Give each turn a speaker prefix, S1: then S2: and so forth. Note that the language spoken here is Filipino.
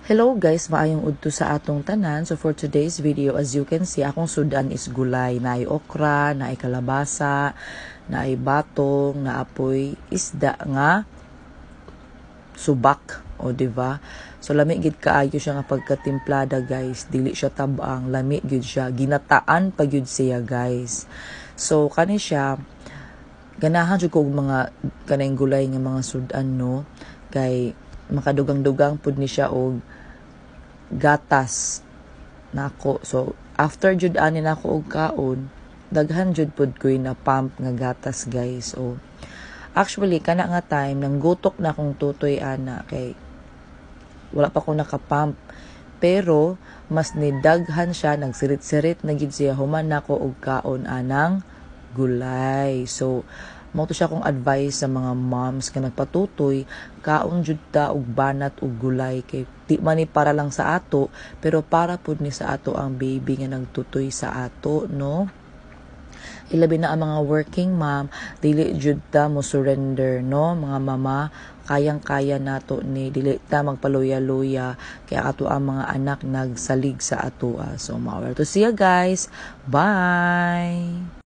S1: Hello guys, maayong udto sa atong tanan. So for today's video, as you can see, akong sudan is gulay. Naay okra, naay kalabasa, naay batong, naapoy isda nga subak, o diba? So lami gid kaayo siya nga pagkatimplada guys. Dili siya tabang, lami gid siya. Ginataan pa gid siya guys. So kani siya ganahan jud ko mga kanang gulay nga mga sudan no. Kay makadugang-dugang pud ni siya og gatas nako. So after jud ani nako og kaon, daghan jud pud ko na pump nga gatas guys. O actually kana nga time nang gutok na akong tutoy ana kay wala pa ko nakapump, pero mas nidaghan siya, nagsirit-sirit na gid siya human nako og kaon anang gulay. So mo to siya kong advice sa mga moms nga nagpatutoy, kaon jud ta og banat og gulay kay di man ni para lang sa ato, pero para pud ni sa ato ang baby nga nagtutoy sa ato no. Ilabi na ang mga working mom, dili jud ta mo surrender no mga mama. Kayang-kaya nato ni, dili ta magpaluya-luya kay ato ang mga anak nagsalig sa ato. So mawala to siya guys, bye.